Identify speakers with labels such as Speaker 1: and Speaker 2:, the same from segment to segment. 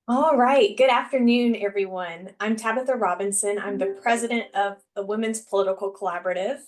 Speaker 1: All right. Good afternoon, everyone. I'm Tabitha Robinson. I'm the president of the Women's Political Collaborative.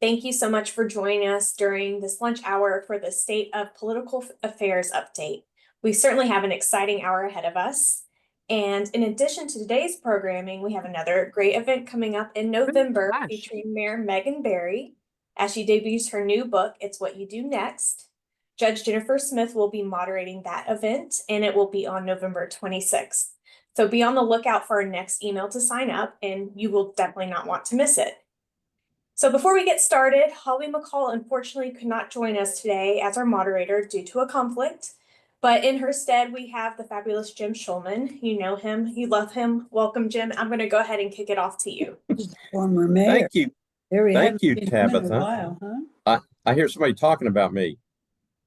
Speaker 1: Thank you so much for joining us during this lunch hour for the State of Political Affairs update. We certainly have an exciting hour ahead of us. And in addition to today's programming, we have another great event coming up in November
Speaker 2: Gosh.
Speaker 1: featuring Mayor Megan Barry as she debuts her new book, It's What You Do Next. Judge Jennifer Smith will be moderating that event, and it will be on November 26th. So be on the lookout for our next email to sign up, and you will definitely not want to miss it. So before we get started, Holly McCall unfortunately could not join us today as our moderator due to a conflict. But in her stead, we have the fabulous Jim Schulman. You know him, you love him. Welcome, Jim. I'm going to go ahead and kick it off to you.
Speaker 3: Former mayor.
Speaker 4: Thank you.
Speaker 3: There we
Speaker 4: Thank
Speaker 3: haven't
Speaker 4: you,
Speaker 3: seen him in a
Speaker 4: Tabitha.
Speaker 3: while, huh?
Speaker 4: I hear somebody talking about me.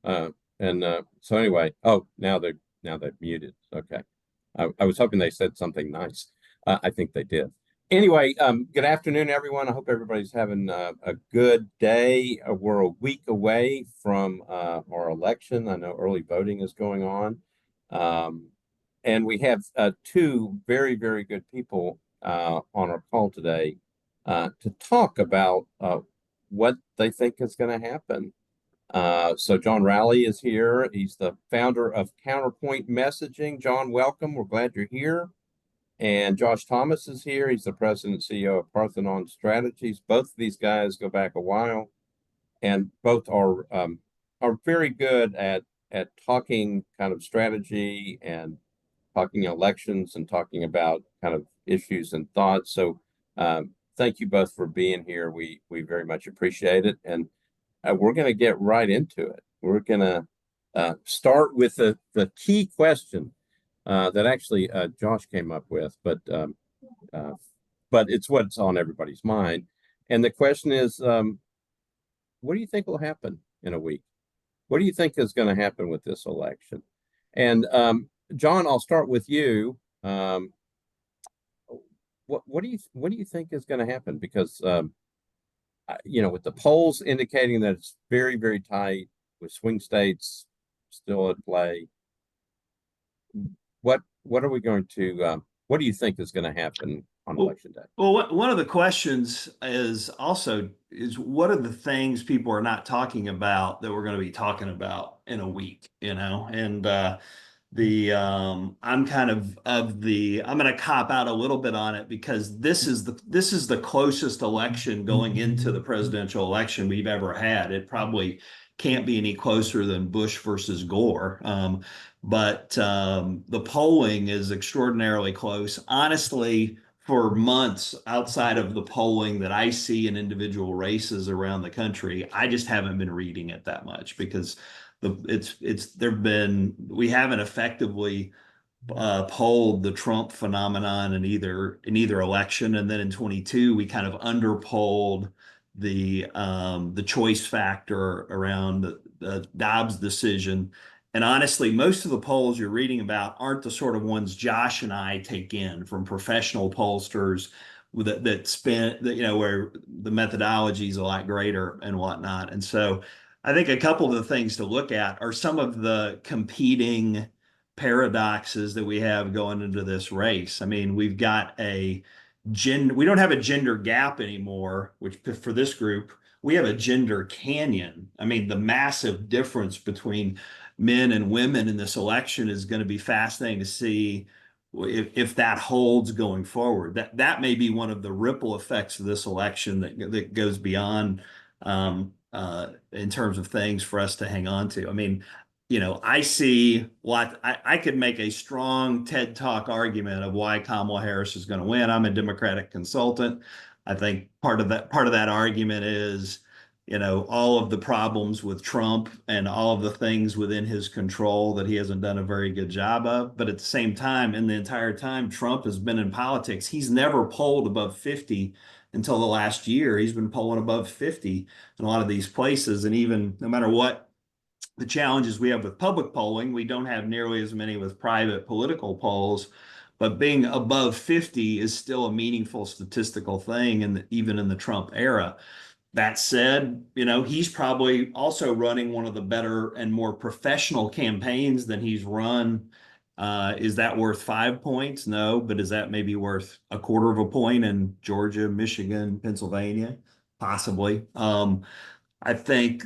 Speaker 4: So anyway, oh, now they're muted. Okay. I was hoping they said something nice. I think they did. Anyway, good afternoon, everyone. I hope everybody's having a good day. We're a week away from our election. I know early voting is going on. And we have two very, very good people on our call today to talk about what they think is going to happen. So John Rowley is here. He's the founder of Counterpoint Messaging. John, welcome. We're glad you're here. And Josh Thomas is here. He's the president and CEO of Parthenon Strategies. Both of these guys go back a while, and both are very good at talking kind of strategy and talking elections and talking about kind of issues and thoughts. So thank you both for being here. We very much appreciate it. And we're going to get right into it. We're going to start with the key question that actually Josh came up with, but it's what's on everybody's mind. And the question is, what do you think will happen in a week? What do you think is going to happen with this election? And John, I'll start with you. What do you think is going to happen? Because with the polls indicating that it's very, very tight, with swing states still at play, what are we going to? What do you think is going to happen on election day?
Speaker 2: Well, one of the questions is what are the things people are not talking about that we're going to be talking about in a week, And I'm kind of I'm going to cop out a little bit on it because this is the closest election going into the presidential election we've ever had. It probably can't be any closer than Bush versus Gore. But the polling is extraordinarily close. Honestly, for months outside of the polling that I see in individual races around the country, I just haven't been reading it that much because we haven't effectively polled the Trump phenomenon in either election, and then in 22 we kind of underpolled the choice factor around the Dobbs decision. And honestly, most of the polls you're reading about aren't the sort of ones Josh and I take in from professional pollsters where the methodology is a lot greater and whatnot. And so I think a couple of the things to look at are some of the competing paradoxes that we have going into this race. I mean, we don't have a gender gap anymore, which for this group, we have a gender canyon. I mean, the massive difference between men and women in this election is going to be fascinating to see if that holds going forward. That may be one of the ripple effects of this election that goes beyond in terms of things for us to hang on to. I mean, I see I could make a strong TED Talk argument of why Kamala Harris is going to win. I'm a Democratic consultant. I think part of that argument is, all of the problems with Trump and all of the things within his control that he hasn't done a very good job of. But at the same time, in the entire time Trump has been in politics, he's never polled above 50 until the last year. He's been polling above 50 in a lot of these places. And even no matter what the challenges we have with public polling, we don't have nearly as many with private political polls. But being above 50 is still a meaningful statistical thing, even in the Trump era. That said, he's probably also running one of the better and more professional campaigns than he's run Is that worth 5 points? No, but is that maybe worth a quarter of a point in Georgia, Michigan, Pennsylvania? Possibly. I think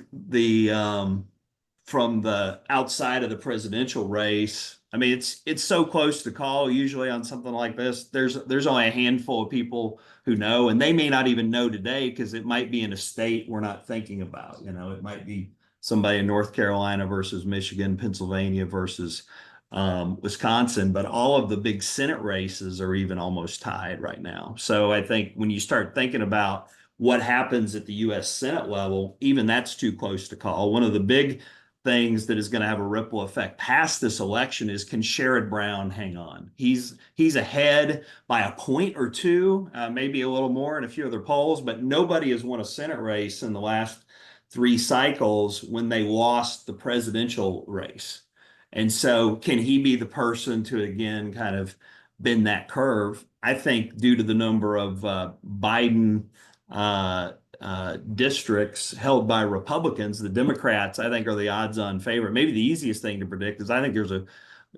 Speaker 2: from the outside of the presidential race, I mean, it's so close to call usually on something like this. There's only a handful of people who know, and they may not even know today because it might be in a state we're not thinking about. It might be somebody in North Carolina versus Michigan, Pennsylvania versus Wisconsin, but all of the big Senate races are even almost tied right now. So I think when you start thinking about what happens at the U.S. Senate level, even that's too close to call. One of the big things that is going to have a ripple effect past this election is, can Sherrod Brown hang on? He's ahead by a point or two, maybe a little more in a few other polls, but nobody has won a Senate race in the last 3 cycles when they lost the presidential race. And so can he be the person to, again, kind of bend that curve? I think due to the number of Biden districts held by Republicans, the Democrats, I think, are the odds-on favorite. Maybe the easiest thing to predict is I think there's an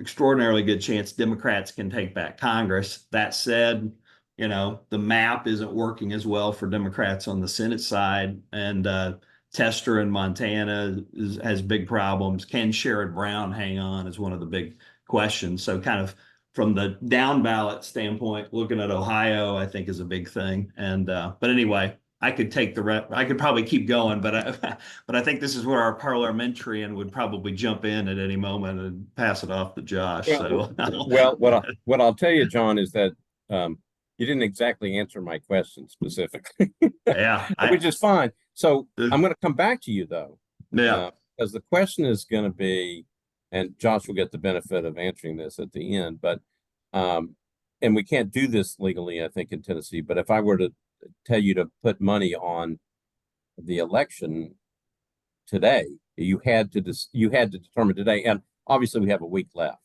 Speaker 2: extraordinarily good chance Democrats can take back Congress. That said, the map isn't working as well for Democrats on the Senate side, and Tester in Montana has big problems. Can Sherrod Brown hang on is one of the big questions. So kind of from the down ballot standpoint, looking at Ohio, I think is a big thing. And but anyway, I could probably keep going, but I think this is where our parliamentarian would probably jump in at any moment and pass it off to Josh.
Speaker 4: Well, what I'll tell you, John, is that you didn't exactly answer my question specifically.
Speaker 2: Yeah,
Speaker 4: which is fine. So I'm going to come back to you though.
Speaker 2: Yeah,
Speaker 4: because the question is going to be, and Josh will get the benefit of answering this at the end, but and we can't do this legally, I think, in Tennessee. But if I were to tell you to put money on the election today, you had to determine today, and obviously we have a week left.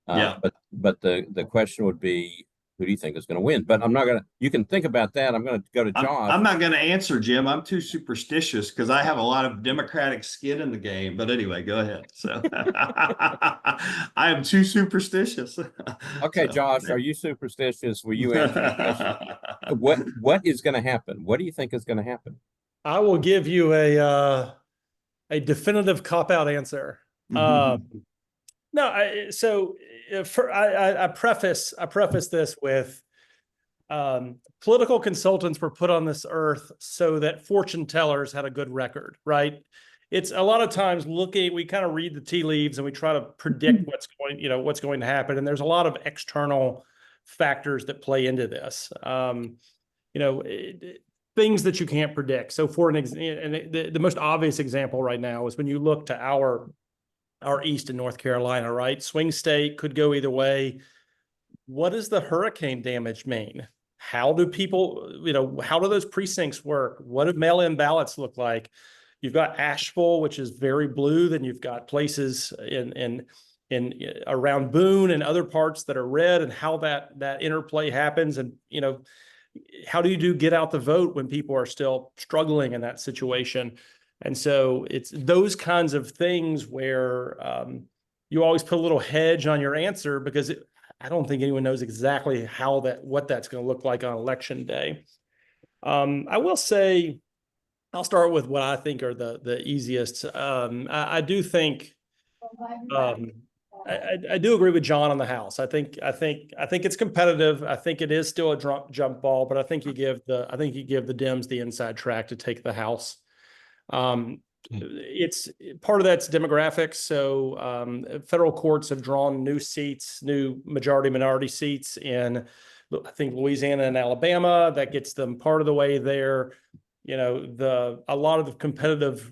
Speaker 2: Yeah.
Speaker 4: But the question would be, who do you think is going to win? But I'm not going to, you can think about that. I'm going to go to Josh.
Speaker 2: I'm not going to answer, Jim. I'm too superstitious because I have a lot of Democratic skin in the game. But anyway, go ahead. So I am too superstitious.
Speaker 4: Okay,
Speaker 2: So,
Speaker 4: Josh,
Speaker 2: yeah.
Speaker 4: are you superstitious? Will you answer the question? What is going to happen? What do you think is going to happen?
Speaker 5: I will give you a definitive cop-out answer. No, I preface this with political consultants were put on this earth so that fortune tellers had a good record, right? It's a lot of times we kind of read the tea leaves and we try to predict what's going to happen. And there's a lot of external factors that play into this. Things that you can't predict. So for the most obvious example right now is when you look to our east in North Carolina, right? Swing state, could go either way. What does the hurricane damage mean? How do people, how do those precincts work? What do mail-in ballots look like? You've got Asheville, which is very blue. Then you've got places in around Boone and other parts that are red, and how that interplay happens. And, how do you get out the vote when people are still struggling in that situation? And so it's those kinds of things where you always put a little hedge on your answer, because I don't think anyone knows exactly what that's going to look like on election day. I will say, I'll start with what I think are the easiest. I do think, I do agree with John on the House. I think it's competitive. I think it is still a jump ball, but I think you give the Dems the inside track to take the House. It's part of that's demographics. So federal courts have drawn new majority minority seats in, I think, Louisiana and Alabama. That gets them part of the way there. A lot of the competitive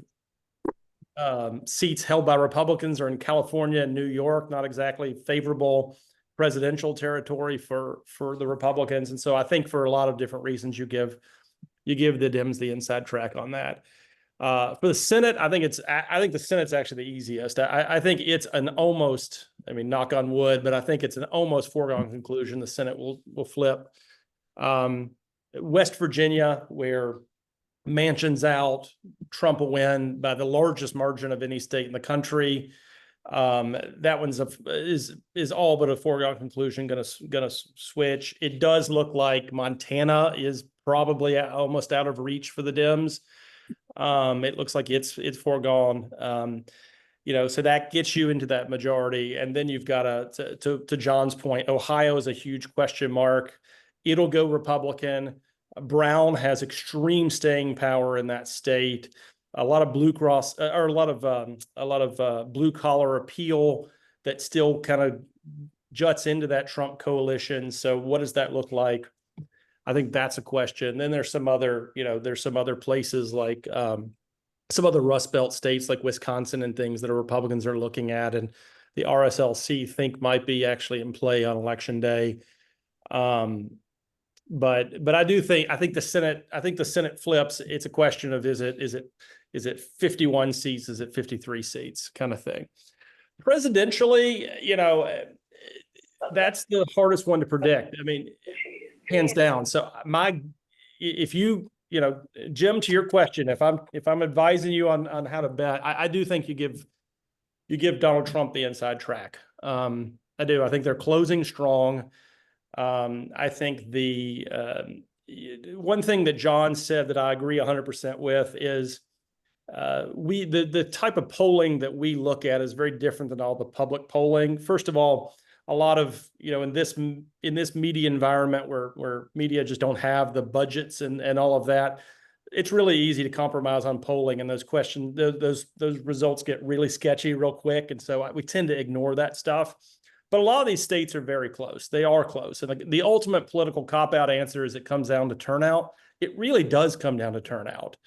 Speaker 5: seats held by Republicans are in California and New York, not exactly favorable presidential territory for the Republicans. And so I think for a lot of different reasons, you give the Dems the inside track on that. For the Senate, I think the Senate's actually the easiest. I think it's an almost, knock on wood, but I think it's an almost foregone conclusion the Senate will flip. West Virginia, where Manchin's out, Trump will win by the largest margin of any state in the country. That one's is all but a foregone conclusion gonna switch. It does look like Montana is probably almost out of reach for the Dems. It looks like it's foregone. So that gets you into that majority, and then you've got to John's point, Ohio is a huge question mark. It'll go Republican. Brown has extreme staying power in that state. A lot of blue cross or a lot of blue collar appeal that still kind of juts into that Trump coalition. So what does that look like? I think that's a question. Then there's some other places like some other Rust Belt states like Wisconsin and things that our Republicans are looking at, and the RSLC think might be actually in play on election day. But I think the Senate flips. It's a question of is it 51 seats? Is it 53 seats kind of thing? Presidentially, that's the hardest one to predict. I mean, hands down. So Jim, to your question, if I'm advising you on how to bet, I do think you give Donald Trump the inside track. I do. I think they're closing strong. I think the one thing that John said that I agree 100% with is the type of polling that we look at is very different than all the public polling. First of all, a lot of, in this media environment where media just don't have the budgets and all of that, it's really easy to compromise on polling, and those results get really sketchy real quick. And so we tend to ignore that stuff. But a lot of these states are very close. They are close. And the ultimate political cop-out answer is it comes down to turnout. It really does come down to turnout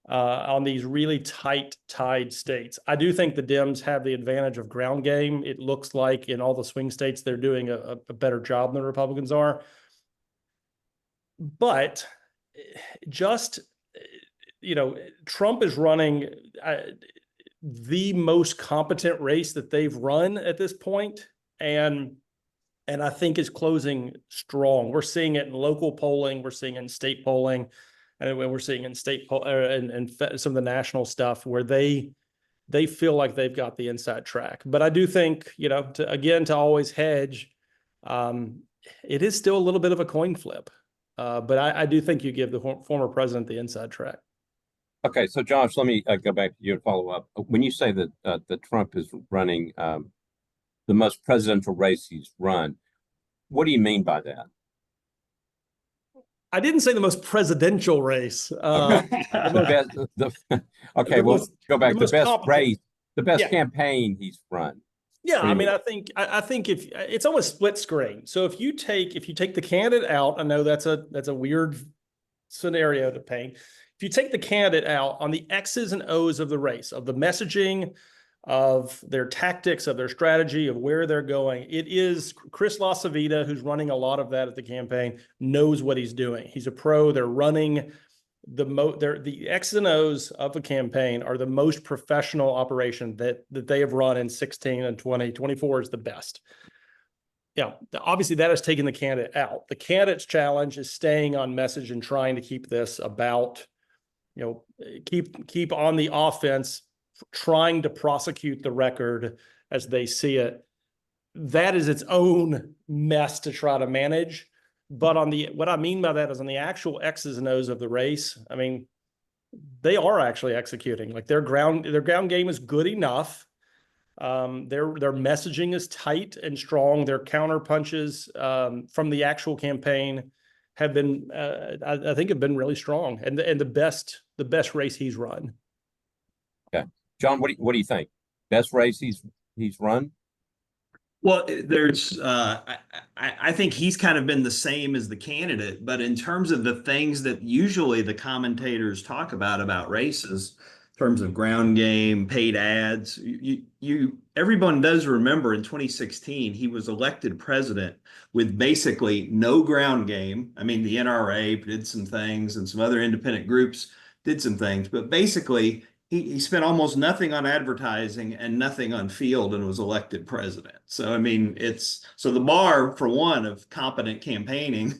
Speaker 5: on these really tied states. I do think the Dems have the advantage of ground game. It looks like in all the swing states, they're doing a better job than the Republicans are. But Trump is running the most competent race that they've run at this point. And I think is closing strong. We're seeing it in local polling. We're seeing it in state polling. And we're seeing in state poll and some of the national stuff where they feel like they've got the inside track. But I do think, to always hedge, it is still a little bit of a coin flip. But I do think you give the former president the inside track.
Speaker 4: Okay, so Josh, let me go back to you and follow up. When you say that Trump is running the most presidential race he's run, what do you mean by that?
Speaker 5: I didn't say the most presidential race.
Speaker 4: Okay, go back. The best race, the best campaign he's run.
Speaker 5: Yeah, I mean, I think if it's almost split screen. So if you take the candidate out, I know that's a weird scenario to paint. If you take the candidate out on the X's and O's of the race, of the messaging, of their tactics, of their strategy, of where they're going, it is Chris LaCivita, who's running a lot of that at the campaign, knows what he's doing. He's a pro. They're running the X's and O's of the campaign are the most professional operation that they have run in 16 and 20. 24 is the best. Yeah, obviously that has taken the candidate out. The candidate's challenge is staying on message and trying to keep this about, keep on the offense, trying to prosecute the record as they see it. That is its own mess to try to manage. But what I mean by that is on the actual X's and O's of the race, I mean, they are actually executing. Like their ground game is good enough. Their messaging is tight and strong. Their counter punches from the actual campaign have been, I think, have been really strong and the best race he's run.
Speaker 4: Okay, John, what do you think? Best race he's run?
Speaker 2: Well, there's, I think he's kind of been the same as the candidate, but in terms of the things that usually the commentators talk about races, in terms of ground game, paid ads, everyone does remember in 2016, he was elected president with basically no ground game. I mean, the NRA did some things and some other independent groups did some things, but basically he spent almost nothing on advertising and nothing on field and was elected president. So, I mean, so the bar for one of competent campaigning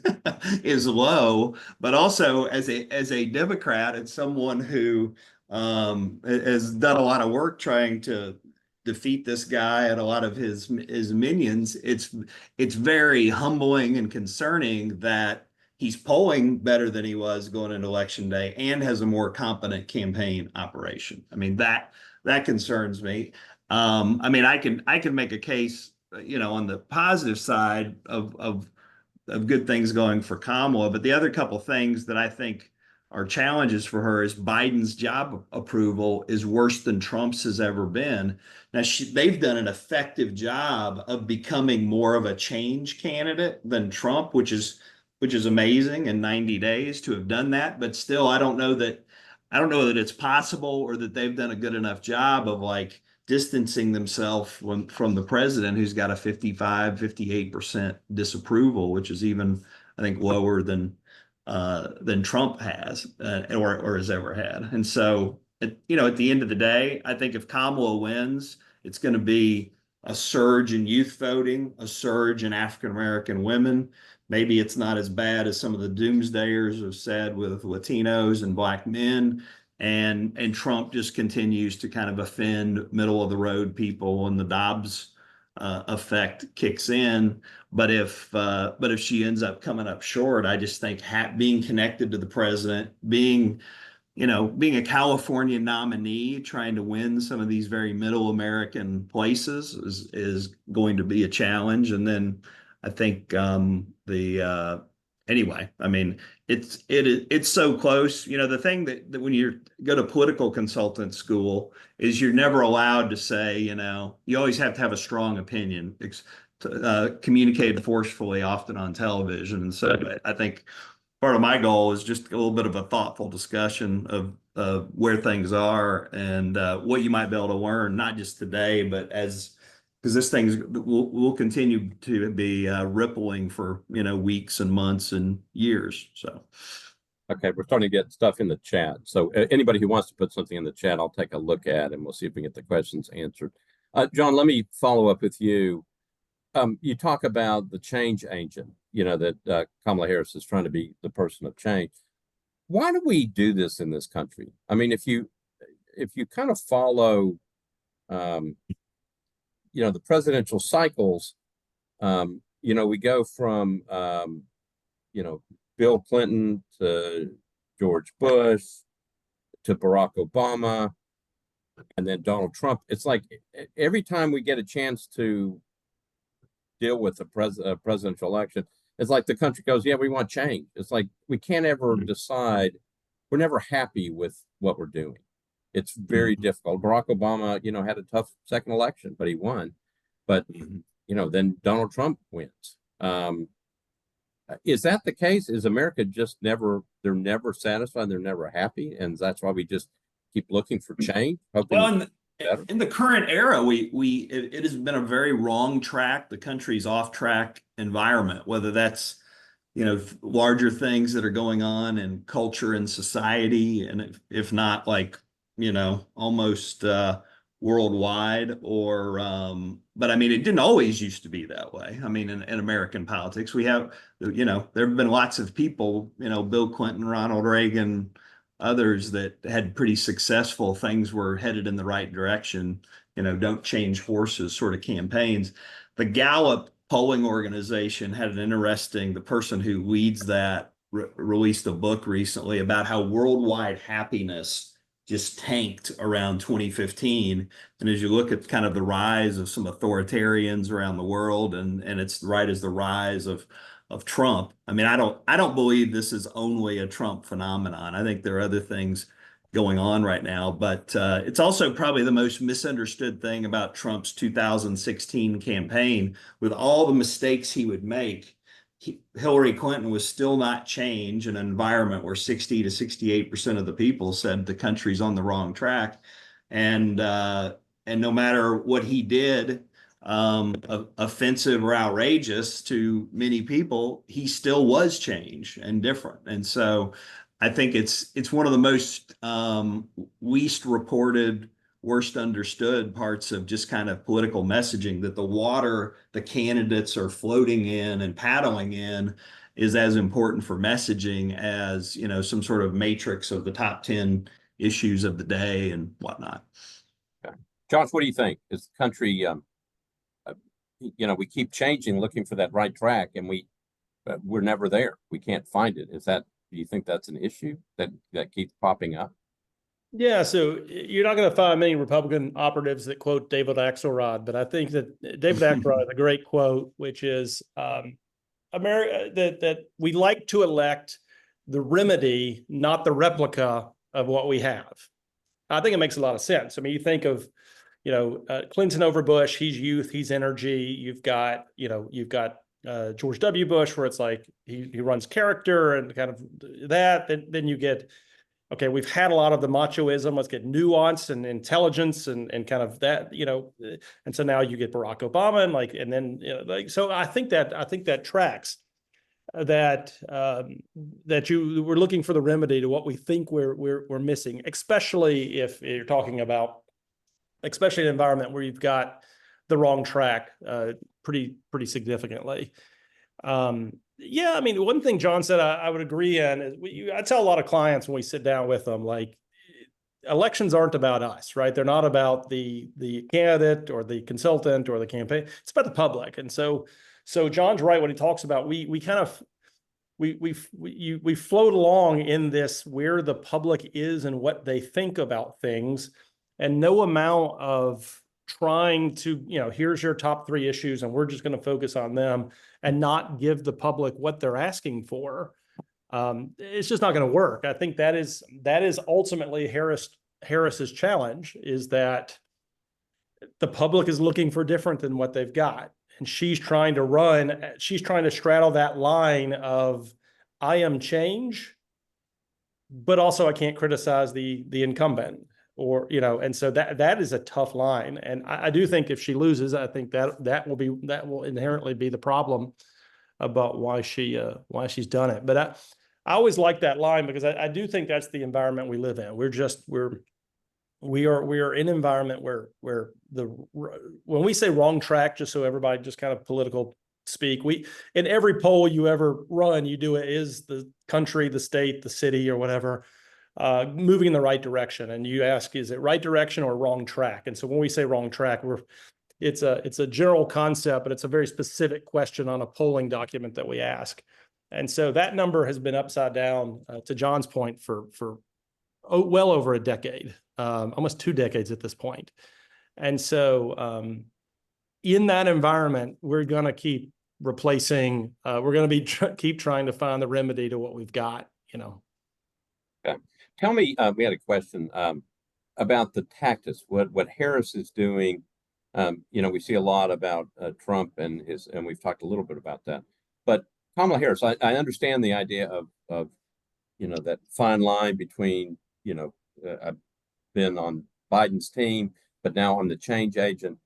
Speaker 2: is low, but also as a Democrat and someone who has done a lot of work trying to defeat this guy and a lot of his minions, it's very humbling and concerning that he's polling better than he was going into election day and has a more competent campaign operation. I mean, that concerns me. I mean, I can make a case, on the positive side of good things going for Kamala, but the other couple things that I think are challenges for her is Biden's job approval is worse than Trump's has ever been. Now, they've done an effective job of becoming more of a change candidate than Trump, which is amazing in 90 days to have done that. But still, I don't know that it's possible or that they've done a good enough job of like distancing themselves from the president, who's got a 58% disapproval, which is even, I think, lower than Trump has or has ever had. And so, at the end of the day, I think if Kamala wins, it's going to be a surge in youth voting, a surge in African-American women. Maybe it's not as bad as some of the doomsdayers have said with Latinos and Black men. And Trump just continues to kind of offend middle of the road people, and the Dobbs effect kicks in. But if she ends up coming up short, I just think being connected to the president, being a California nominee, trying to win some of these very middle American places is going to be a challenge. And then I think anyway, I mean, it's so close. The thing that when you go to political consultant school is you're never allowed to say, you always have to have a strong opinion, communicated forcefully, often on television. And so I think part of my goal is just a little bit of a thoughtful discussion of where things are and what you might be able to learn, not just today, but because this thing will continue to be rippling for weeks and months and years. So,
Speaker 4: okay, we're starting to get stuff in the chat. So anybody who wants to put something in the chat, I'll take a look at, and we'll see if we can get the questions answered. John, let me follow up with you. You talk about the change agent, that Kamala Harris is trying to be the person of change. Why do we do this in this country? I mean, if you kind of follow, the presidential cycles, we go from, Bill Clinton to George Bush to Barack Obama and then Donald Trump. It's like every time we get a chance to deal with a presidential election, it's like the country goes, yeah, we want change. It's like we can't ever decide. We're never happy with what we're doing. It's very difficult. Barack Obama, had a tough second election, but he won. But, then Donald Trump wins. Is that the case? Is America just they're never satisfied, they're never happy, and that's why we just keep looking for change?
Speaker 2: Well, in the current era, it has been a very wrong track. The country's off track environment, whether that's larger things that are going on in culture and society, and if not like almost worldwide, or but I mean, it didn't always used to be that way. I mean, in American politics, we have there have been lots of people, Bill Clinton, Ronald Reagan, others that had pretty successful things, were headed in the right direction, don't change horses sort of campaigns. The Gallup polling organization had the person who leads that released a book recently about how worldwide happiness just tanked around 2015. And as you look at kind of the rise of some authoritarians around the world, and it's right as the rise of Trump. I mean, I don't believe this is only a Trump phenomenon. I think there are other things going on right now, but it's also probably the most misunderstood thing about Trump's 2016 campaign. With all the mistakes he would make, Hillary Clinton was still not change in an environment where 60 to 68% of the people said the country's on the wrong track. And no matter what he did, offensive or outrageous to many people, he still was change and different. And so I think it's one of the most least reported, worst understood parts of just kind of political messaging, that the water the candidates are floating in and paddling in is as important for messaging as, some sort of matrix of the top 10 issues of the day and whatnot.
Speaker 4: Okay. Josh, what do you think? Is the country, we keep changing, looking for that right track, and we're never there. We can't find it. Do you think that's an issue that keeps popping up?
Speaker 5: Yeah, so you're not going to find many Republican operatives that quote David Axelrod, but I think that David Axelrod has a great quote, which is America that we like to elect the remedy, not the replica of what we have. I think it makes a lot of sense. I mean, you think of, Clinton over Bush, he's youth, he's energy. You've got George W. Bush, where it's like he runs character and kind of that. Then you get, okay, we've had a lot of the machoism. Let's get nuance and intelligence and kind of that, and so now you get Barack Obama and then so I think that tracks. That we're looking for the remedy to what we think we're missing, especially if you're talking about, especially an environment where you've got the wrong track pretty significantly. Yeah, I mean, one thing John said I would agree in is I tell a lot of clients when we sit down with them, like, elections aren't about us, right? They're not about the candidate or the consultant or the campaign. It's about the public. And so John's right when he talks about we float along in this where the public is and what they think about things, and no amount of trying to, here's your top 3 issues and we're just going to focus on them and not give the public what they're asking for. It's just not going to work. I think that is ultimately Harris's challenge, is that the public is looking for different than what they've got. And she's trying to straddle that line of, I am change, but also I can't criticize the incumbent, or, and so that is a tough line. And I do think if she loses, I think that will inherently be the problem about why she's done it. But I always like that line, because I do think that's the environment we live in. We are in an environment where when we say wrong track, just so everybody, just kind of political speak, in every poll you ever run, you do it, is the country, the state, the city, or whatever, moving in the right direction. And you ask, is it right direction or wrong track? And so when we say wrong track, it's a general concept, but it's a very specific question on a polling document that we ask. And so that number has been upside down, to John's point, for well over a decade, almost 2 decades at this point. And so in that environment, we're going to keep replacing, we're going to be keep trying to find the remedy to what we've got,
Speaker 4: Okay. Tell me, we had a question about the tactics, what Harris is doing. We see a lot about Trump and we've talked a little bit about that, but Kamala Harris, I understand the idea of that fine line between, I've been on Biden's team, but now I'm the change agent.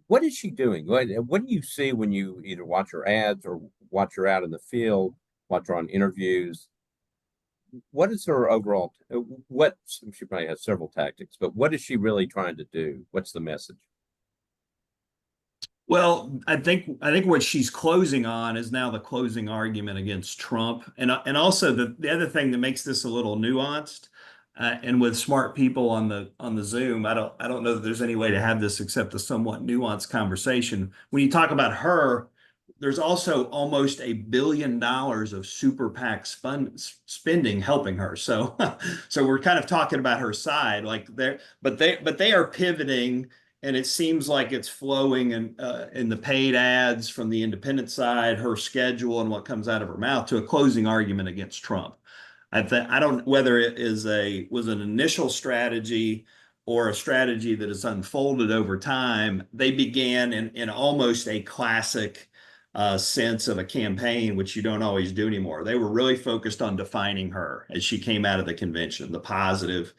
Speaker 4: What is she doing? What do you see when you either watch her ads or watch her out in the field, watch her on interviews? What is her overall, she probably has several tactics, but what is she really trying to do? What's the message?
Speaker 2: Well, I think what she's closing on is now the closing argument against Trump, and also the other thing that makes this a little nuanced, and with smart people on the Zoom, I don't know that there's any way to have this except a somewhat nuanced conversation. When you talk about her, there's also almost $1 billion of super PAC spending helping her. So we're kind of talking about her side, but they are pivoting. And it seems like it's flowing in the paid ads from the independent side, her schedule and what comes out of her mouth, to a closing argument against Trump. I don't whether it was an initial strategy or a strategy that has unfolded over time. They began in almost a classic sense of a campaign, which you don't always do anymore. They were really focused on defining her as she came out of the convention, the positive,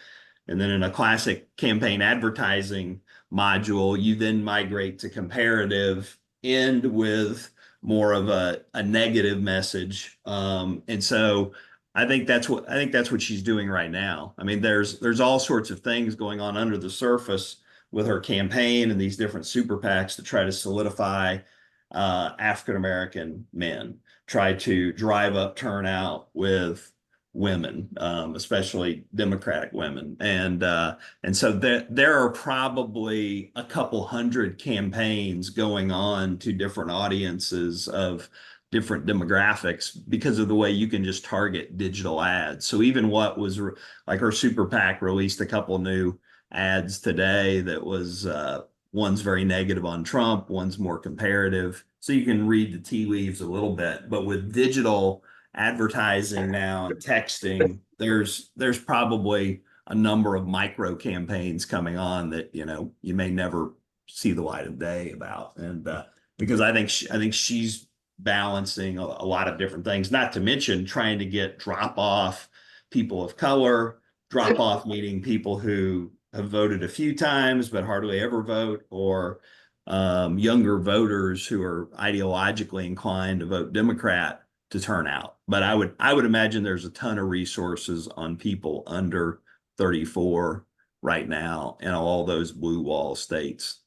Speaker 2: and then in a classic campaign advertising module, you then migrate to comparative, end with more of a negative message. And so I think that's what she's doing right now. I mean, there's all sorts of things going on under the surface with her campaign and these different super PACs to try to solidify African-American men, try to drive up turnout with women, especially Democratic women. And so there are probably a couple hundred campaigns going on to different audiences of different demographics because of the way you can just target digital ads. So even what was like her super PAC released a couple new ads today that was one's very negative on Trump, one's more comparative. So you can read the tea leaves a little bit, but with digital advertising now and texting, there's probably a number of micro campaigns coming on that, you know, you may never see the light of day about. And because I think she's balancing a lot of different things, not to mention trying to get drop off people of color, drop off meaning people who have voted a few times but hardly ever vote, or younger voters who are ideologically inclined to vote Democrat to turn out. But I would imagine there's a ton of resources on people under 34 right now in all those blue wall states.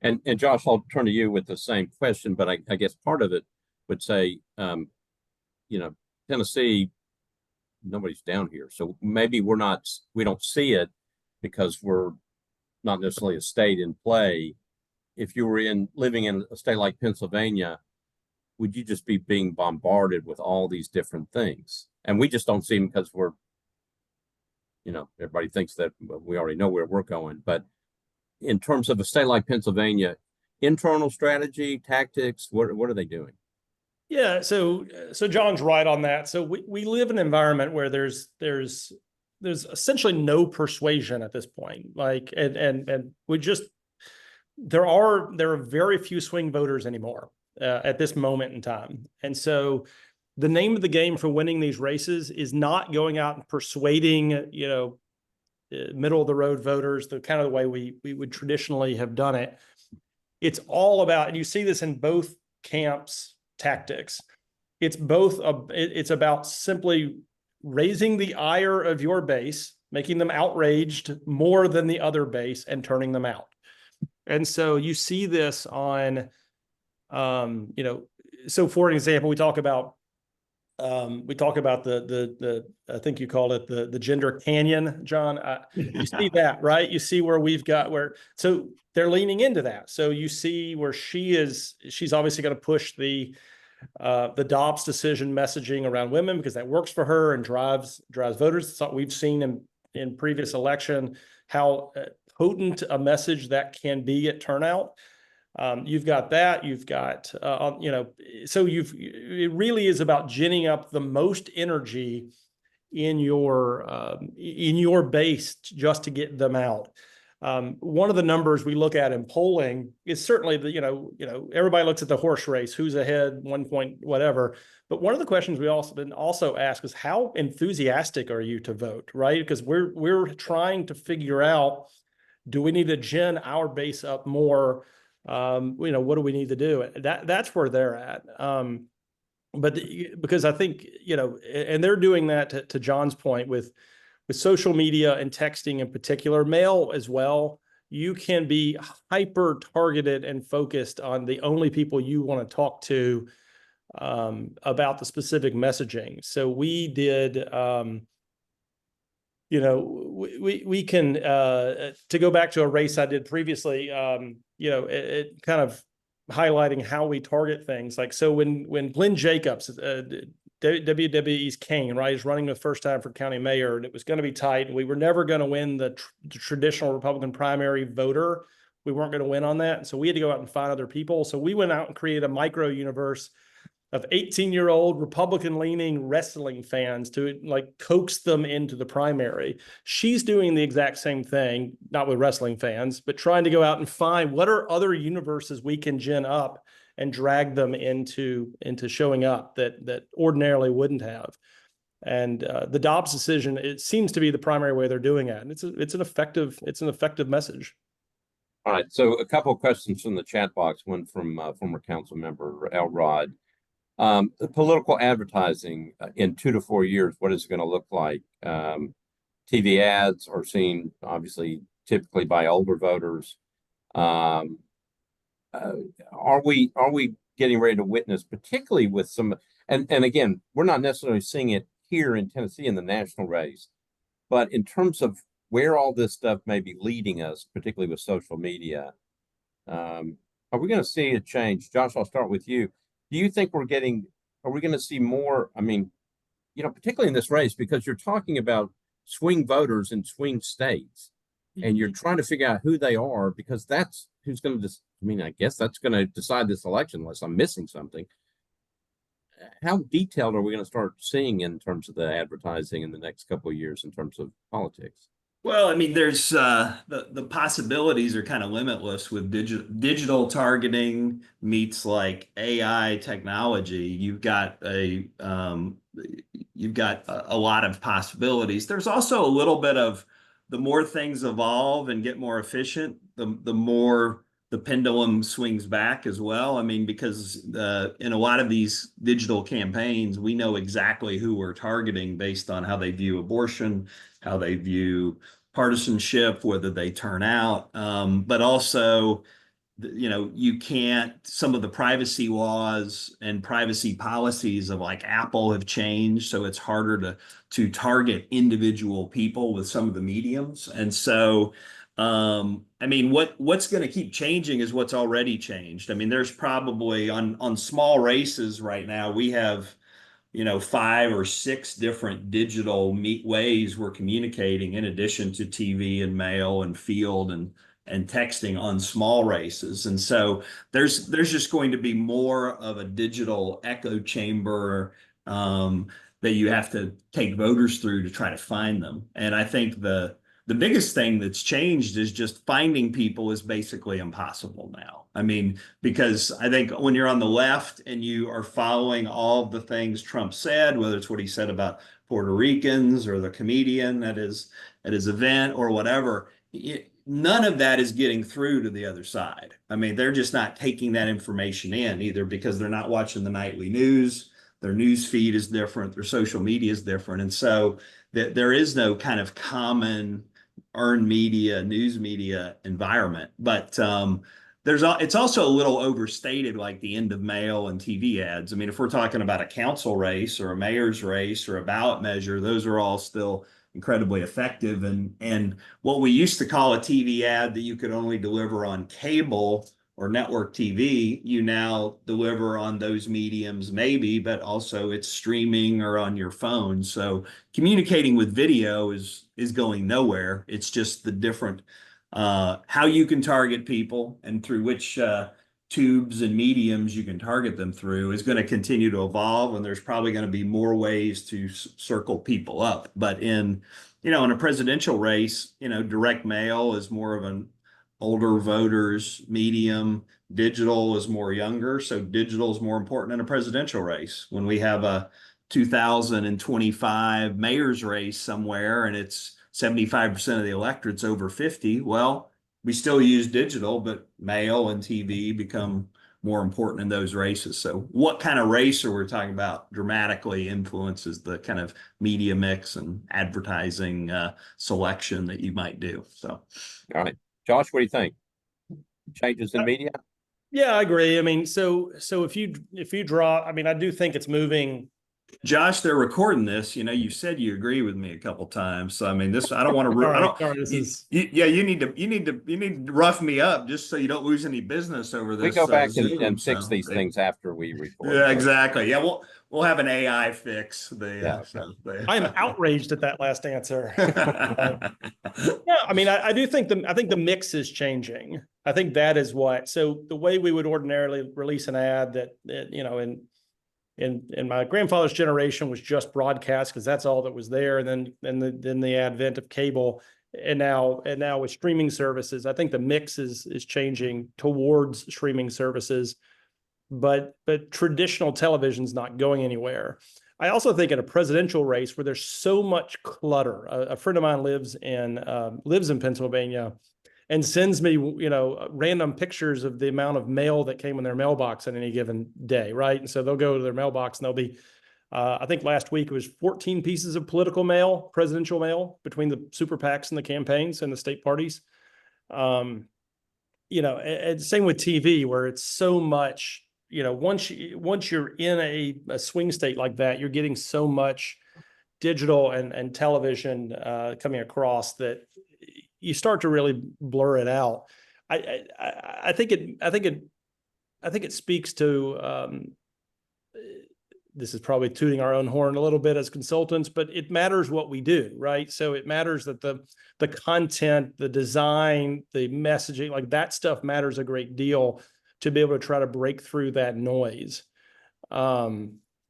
Speaker 4: And Josh, I'll turn to you with the same question, but I guess part of it would say, you know, Tennessee, nobody's down here. So maybe we don't see it because we're not necessarily a state in play. If you were living in a state like Pennsylvania, would you just be being bombarded with all these different things? And we just don't see them because we're, you know, everybody thinks that we already know where we're going. But in terms of a state like Pennsylvania, internal strategy, tactics, what are they doing?
Speaker 5: Yeah, so John's right on that. So we live in an environment where there's essentially no persuasion at this point. Like, and we just, there are very few swing voters anymore at this moment in time. And so the name of the game for winning these races is not going out and persuading, you know, middle of the road voters, the kind of the way we would traditionally have done it. It's all about, and you see this in both camps' tactics. It's both, it's about simply raising the ire of your base, making them outraged more than the other base, and turning them out. And so you see this on, you know, so for an example, we talk about the I think you called it the gender canyon, John. You see that, right? You see where so they're leaning into that. So you see where she's obviously going to push the Dobbs decision messaging around women because that works for her and drives voters. So we've seen in previous election how potent a message that can be at turnout. You've got that, you've got, you know, so it really is about ginning up the most energy in your base just to get them out. One of the numbers we look at in polling is certainly you know, everybody looks at the horse race, who's ahead, 1 point, whatever. But one of the questions we also ask is how enthusiastic are you to vote, right? Because we're trying to figure out, do we need to gin our base up more? You know, what do we need to do? That's where they're at. But because I think, you know, and they're doing that to John's point with social media and texting in particular, mail as well. You can be hyper targeted and focused on the only people you want to talk to about the specific messaging. So we did, you know, we can, to go back to a race I did previously, you know, it kind of highlighting how we target things. Like, so when Glenn Jacobs, WWE's Kane, right, is running the first time for county mayor, and it was going to be tight, and we were never going to win the traditional Republican primary voter. We weren't going to win on that. And so we had to go out and find other people. So we went out and created a micro universe of 18-year-old Republican-leaning wrestling fans to like coax them into the primary. She's doing the exact same thing, not with wrestling fans, but trying to go out and find what are other universes we can gin up and drag them into showing up that ordinarily wouldn't have. And the Dobbs decision, it seems to be the primary way they're doing it. And it's an effective message.
Speaker 4: All right. So a couple of questions from the chat box. One from former council member Elrod. Political advertising in 2 to 4 years, what is it going to look like? TV ads are seen obviously typically by older voters. Are we getting ready to witness, particularly with some, and again, we're not necessarily seeing it here in Tennessee in the national race. But in terms of where all this stuff may be leading us, particularly with social media, are we going to see a change? Josh, I'll start with you. Do you think are we going to see more? I mean, particularly in this race, because you're talking about swing voters in swing states, and you're trying to figure out who they are, because that's who's going to I guess that's going to decide this election, unless I'm missing something. How detailed are we going to start seeing in terms of the advertising in the next couple of years in terms of politics?
Speaker 2: Well, I mean, there's the possibilities are kind of limitless with digital targeting meets like AI technology. You've got a lot of possibilities. There's also a little bit of the more things evolve and get more efficient, the more the pendulum swings back as well. I mean, because in a lot of these digital campaigns, we know exactly who we're targeting based on how they view abortion, how they view partisanship, whether they turn out, but also, you can't, some of the privacy laws and privacy policies of like Apple have changed. So it's harder to target individual people with some of the mediums. And so, I mean, what's going to keep changing is what's already changed. I mean, there's probably on small races right now, we have, 5 or 6 different digital ways we're communicating in addition to TV and mail and field and texting on small races. And so there's just going to be more of a digital echo chamber that you have to take voters through to try to find them. And I think the biggest thing that's changed is just finding people is basically impossible now. I mean, because I think when you're on the left and you are following all of the things Trump said, whether it's what he said about Puerto Ricans or the comedian at his event or whatever, none of that is getting through to the other side. I mean, they're just not taking that information in, either because they're not watching the nightly news, their news feed is different, their social media is different. And so there is no kind of common earned media, news media environment. But it's also a little overstated, like the end of mail and TV ads. I mean, if we're talking about a council race or a mayor's race or a ballot measure, those are all still incredibly effective. And what we used to call a TV ad that you could only deliver on cable or network TV, you now deliver on those mediums maybe, but also it's streaming or on your phone. So communicating with video is going nowhere. It's just the different how you can target people and through which tubes and mediums you can target them through is going to continue to evolve, and there's probably going to be more ways to circle people up. But in a presidential race, direct mail is more of an older voters medium. Digital is more younger. So digital is more important in a presidential race. When we have a 2025 mayor's race somewhere and it's 75% of the electorate's over 50, well, we still use digital, but mail and TV become more important in those races. So what kind of race are we talking about dramatically influences the kind of media mix and advertising selection that you might do. So,
Speaker 4: all right. Josh, what do you think? Changes in media?
Speaker 5: Yeah, I agree. I mean, so if you draw, I mean, I do think it's moving.
Speaker 2: Josh, they're recording this. You said you agree with me a couple times. So I mean, I don't want to. I don't.
Speaker 5: Sorry, this is.
Speaker 2: Yeah, you need to rough me up just so you don't lose any business over this.
Speaker 4: We go back
Speaker 2: Zoom,
Speaker 4: and fix
Speaker 2: so,
Speaker 4: these things after we record.
Speaker 2: Yeah, exactly. Yeah, we'll have an AI fix
Speaker 4: Yeah,
Speaker 5: I am outraged at that last answer. Yeah, I mean, I do think the mix is changing. I think that is what. So the way we would ordinarily release an ad that in my grandfather's generation was just broadcast because that's all that was there, and then the advent of cable, and now with streaming services, I think the mix is changing towards streaming services, but traditional television's not going anywhere. I also think in a presidential race where there's so much clutter, a friend of mine lives in Pennsylvania and sends me, random pictures of the amount of mail that came in their mailbox on any given day, right? And so they'll go to their mailbox and they'll be, I think last week it was 14 pieces of political mail, presidential mail, between the super PACs and the campaigns and the state parties. And same with TV, where it's so much, once you're in a swing state like that, you're getting so much digital and television coming across that you start to really blur it out. I think it speaks to this is probably tooting our own horn a little bit as consultants, but it matters what we do, right? So it matters that the content, the design, the messaging, like that stuff matters a great deal to be able to try to break through that noise.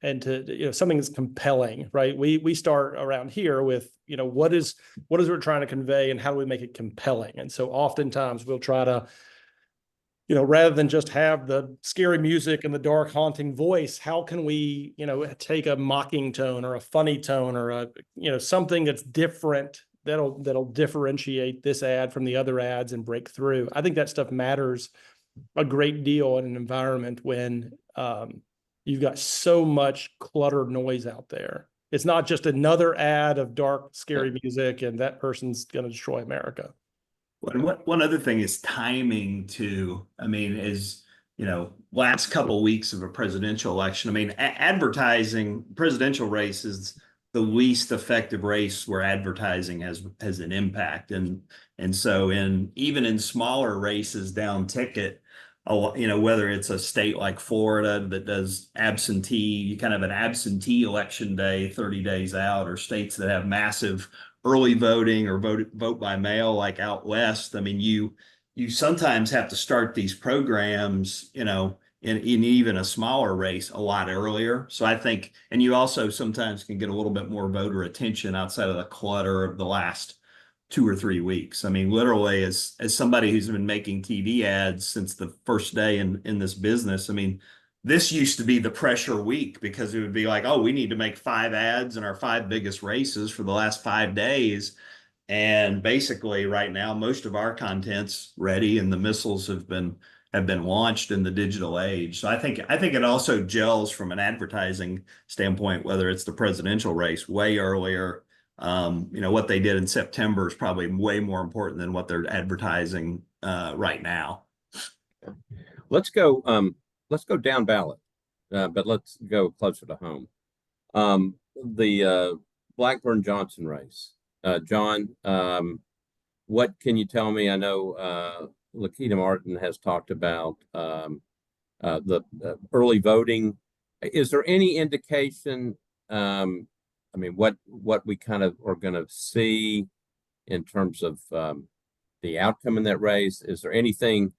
Speaker 5: And to, something that's compelling, right? We start around here with, what is we're trying to convey and how do we make it compelling? And so oftentimes we'll try to, rather than just have the scary music and the dark haunting voice, how can we, take a mocking tone or a funny tone or something that's different that'll differentiate this ad from the other ads and break through. I think that stuff matters a great deal in an environment when, you've got so much cluttered noise out there. It's not just another ad of dark, scary music and that person's going to destroy America.
Speaker 2: One other thing is timing too. I mean, last couple of weeks of a presidential election. I mean, advertising, presidential race is the least effective race where advertising has an impact. And so even in smaller races down ticket, whether it's a state like Florida that does absentee, kind of an absentee election day 30 days out, or states that have massive early voting or vote by mail like out west. I mean, you sometimes have to start these programs, in even a smaller race a lot earlier. So I think, and you also sometimes can get a little bit more voter attention outside of the clutter of the last 2 or 3 weeks. I mean, literally, as somebody who's been making TV ads since the first day in this business, I mean, this used to be the pressure week because it would be like, oh, we need to make 5 ads in our 5 biggest races for the last 5 days. And basically right now, most of our content's ready and the missiles have been launched in the digital age. So I think it also gels from an advertising standpoint, whether it's the presidential race way earlier. What they did in September is probably way more important than what they're advertising right now.
Speaker 4: Let's go down ballot, but let's go closer to home. The Blackburn Johnson race. John, what can you tell me? I know Lakita Martin has talked about the early voting. Is there any indication? I mean, what we kind of are going to see in terms of the outcome in that race? Is there anything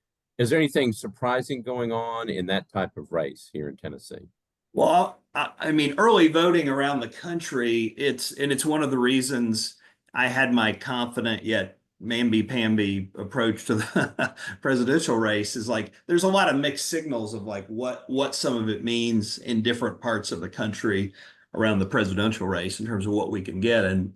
Speaker 4: surprising going on in that type of race here in Tennessee?
Speaker 2: Well, I mean, early voting around the country, it's one of the reasons I had my confident yet mamby-pamby approach to the presidential race is like, there's a lot of mixed signals of like what some of it means in different parts of the country around the presidential race in terms of what we can get. And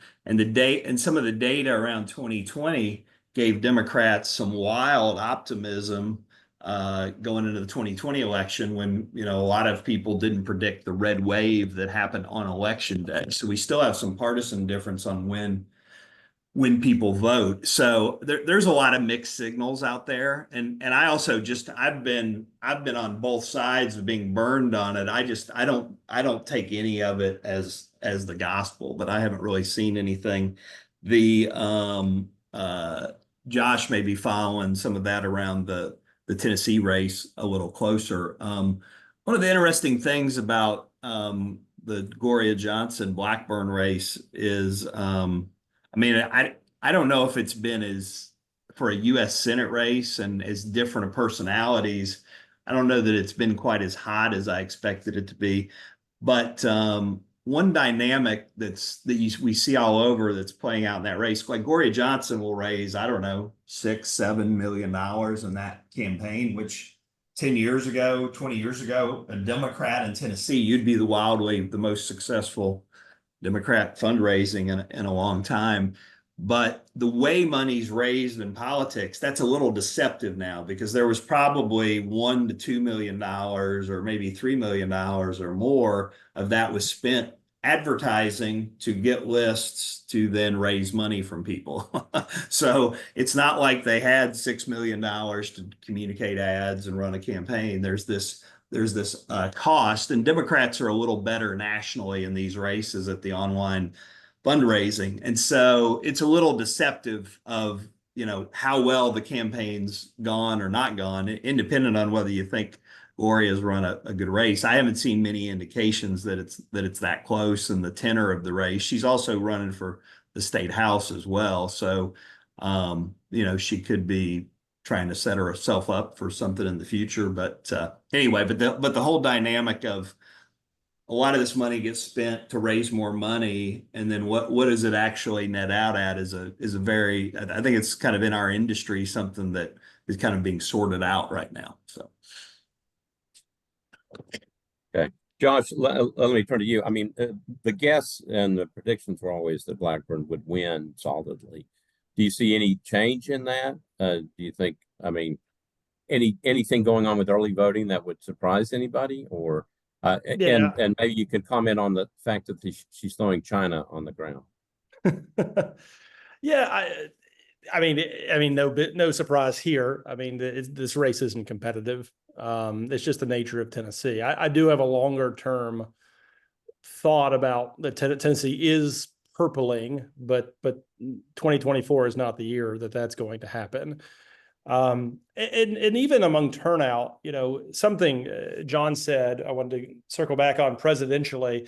Speaker 2: some of the data around 2020 gave Democrats some wild optimism going into the 2020 election when, a lot of people didn't predict the red wave that happened on election day. So we still have some partisan difference on when people vote. So there's a lot of mixed signals out there. And I also I've been on both sides of being burned on it. I don't take any of it as the gospel, but I haven't really seen anything. Josh may be following some of that around the Tennessee race a little closer. One of the interesting things about the Gloria Johnson Blackburn race is, I don't know if it's been as for a U.S. Senate race and as different of personalities. I don't know that it's been quite as hot as I expected it to be. But one dynamic we see all over that's playing out in that race, like Gloria Johnson will raise, I don't know, $6-7 million in that campaign, which 10 years ago, 20 years ago, a Democrat in Tennessee, you'd be the most successful Democrat fundraising in a long time. But the way money's raised in politics, that's a little deceptive now because there was probably $1 to $2 million or maybe $3 million or more of that was spent advertising to get lists to then raise money from people. So it's not like they had $6 million to communicate ads and run a campaign. There's this there's this cost, and Democrats are a little better nationally in these races at the online fundraising. And so it's a little deceptive of, how well the campaign's gone or not gone, independent on whether you think Gloria's run a good race. I haven't seen many indications that it's that close in the tenor of the race. She's also running for the state house as well. So, she could be trying to set herself up for something in the future. But anyway, but the whole dynamic of a lot of this money gets spent to raise more money, and then what does it actually net out at is a very, I think it's kind of in our industry something that is kind of being sorted out right now. So.
Speaker 4: Okay, Josh, let me turn to you. I mean, the guess and the predictions were always that Blackburn would win solidly. Do you see any change in that? Do you think, I mean, anything going on with early voting that would surprise anybody, or
Speaker 5: Yeah.
Speaker 4: and maybe you could comment on the fact that she's throwing China on the ground.
Speaker 5: Yeah, I mean, no surprise here. I mean, this race isn't competitive. It's just the nature of Tennessee. I do have a longer term thought about that. Tennessee is purpling, but 2024 is not the year that's going to happen. And even among turnout, something John said, I wanted to circle back on presidentially,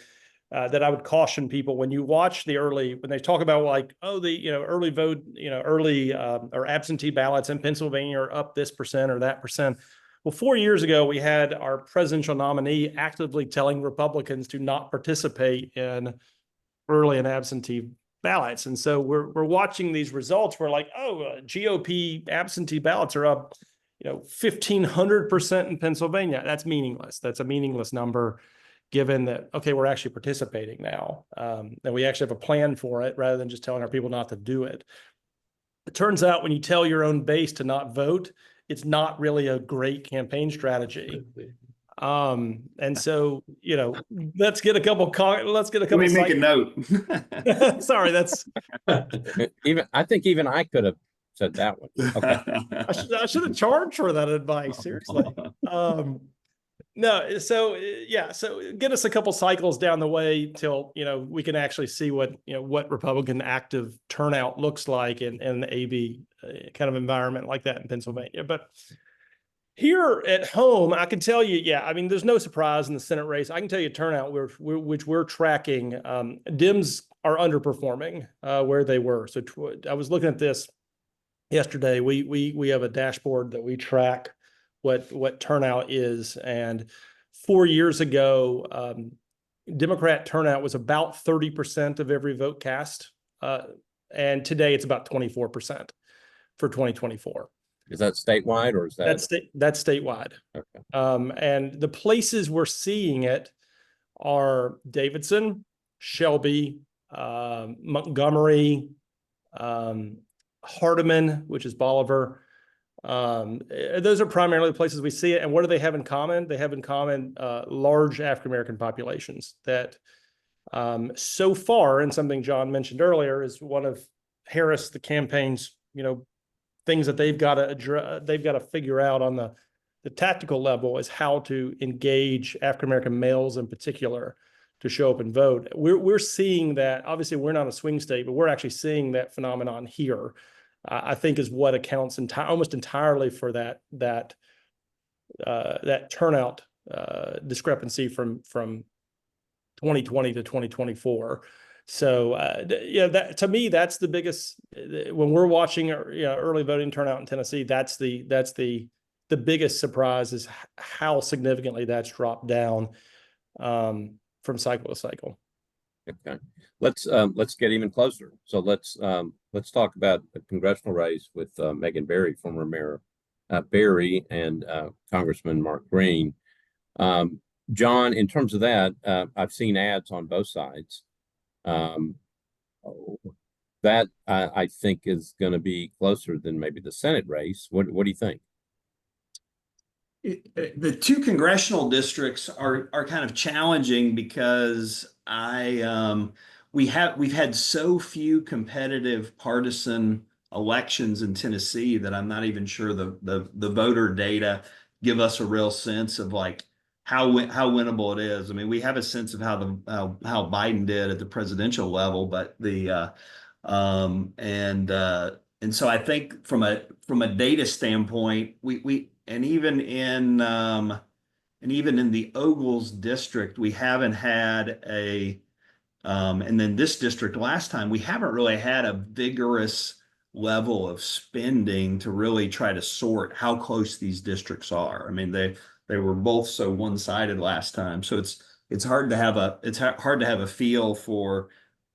Speaker 5: that I would caution people when you watch when they talk about like, early vote, early or absentee ballots in Pennsylvania are up this percent or that percent. Well, 4 years ago, we had our presidential nominee actively telling Republicans to not participate in early and absentee ballots. And so we're watching these results. We're like, GOP absentee ballots are up, 1,500% in Pennsylvania. That's meaningless. That's a meaningless number, given that, okay, we're actually participating now. And we actually have a plan for it rather than just telling our people not to do it. It turns out when you tell your own base to not vote, it's not really a great campaign strategy. And so, let's get a couple.
Speaker 2: Let me make a note.
Speaker 5: Sorry, that's.
Speaker 4: I think even I could have said that one. Okay.
Speaker 5: I should have charged for that advice. Seriously. No. So yeah. So get us a couple cycles down the way till we can actually see what Republican active turnout looks like in an AB kind of environment like that in Pennsylvania, but. Here at home, I can tell you, I mean, there's no surprise in the Senate race. I can tell you turnout, which we're tracking. Dems are underperforming where they were. So I was looking at this yesterday. We have a dashboard that we track what turnout is. And 4 years ago, Democrat turnout was about 30% of every vote cast. And today it's about 24% for 2024.
Speaker 4: Is that statewide or is that?
Speaker 5: That's statewide.
Speaker 4: Okay.
Speaker 5: And the places we're seeing it are Davidson, Shelby, Montgomery, Hardeman, which is Bolivar. Those are primarily the places we see it. And what do they have in common? They have in common large African-American populations that so far, and something John mentioned earlier, is one of Harris, the campaign's, things that they've got to figure out on the tactical level is how to engage African-American males in particular to show up and vote. We're seeing that. Obviously, we're not a swing state, but we're actually seeing that phenomenon here. I think is what accounts almost entirely for that turnout discrepancy from 2020 to 2024. So, that to me, that's the biggest, when we're watching, early voting turnout in Tennessee, that's the biggest surprise is how significantly that's dropped down from cycle to cycle.
Speaker 4: Okay, let's get even closer. So let's talk about the congressional race with Megan Barry, former Mayor Barry, and Congressman Mark Green. John, in terms of that, I've seen ads on both sides. That I think is going to be closer than maybe the Senate race. What do you think?
Speaker 2: The two congressional districts are kind of challenging because we've had so few competitive partisan elections in Tennessee that I'm not even sure the voter data give us a real sense of like how winnable it is. I mean, we have a sense of how Biden did at the presidential level, but and so I think from a data standpoint, we and even in the Ogles district, we haven't had and then this district last time, we haven't really had a vigorous level of spending to really try to sort how close these districts are. I mean, they were both so one-sided last time, so it's hard to have a feel for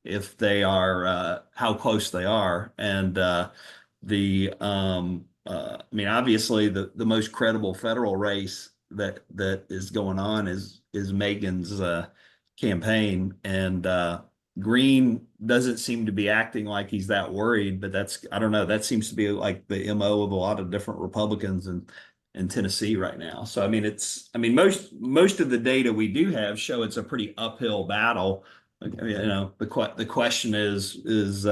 Speaker 2: if they are how close they are. And I mean, obviously the most credible federal race that is going on is Megan's campaign, and Green doesn't seem to be acting like he's that worried, but I don't know, that seems to be like the MO of a lot of different Republicans in Tennessee right now. So I mean, most of the data we do have show it's a pretty uphill battle. The question is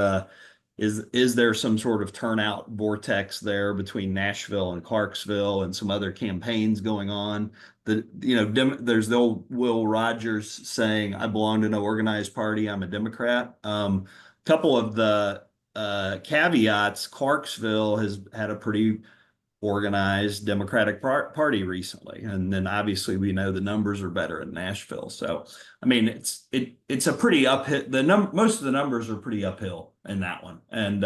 Speaker 2: there some sort of turnout vortex there between Nashville and Clarksville and some other campaigns going on? There's the old Will Rogers saying, "I belong to no organized party. I'm a Democrat." Couple of the caveats: Clarksville has had a pretty organized Democratic Party recently, and then obviously we know the numbers are better in Nashville. So I mean, it's a pretty uphill. Most of the numbers are pretty uphill in that one, and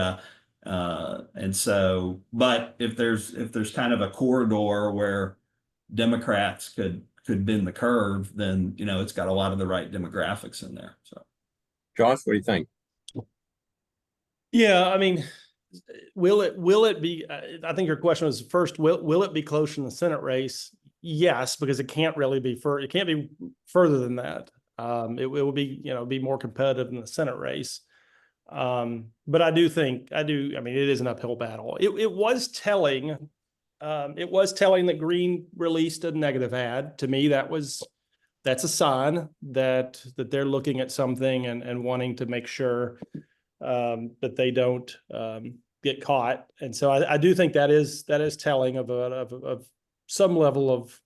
Speaker 2: so, but if there's kind of a corridor where Democrats could bend the curve, then it's got a lot of the right demographics in there. So,
Speaker 4: Josh, what do you think?
Speaker 5: Yeah, I mean, will it be, I think your question was first, will it be close in the Senate race? Yes, because it can't really be it can't be further than that. It will be, be more competitive in the Senate race. But I mean, it is an uphill battle. It was telling that Green released a negative ad. To me, that's a sign that they're looking at something and wanting to make sure that they don't get caught. And so I do think that is telling of some level of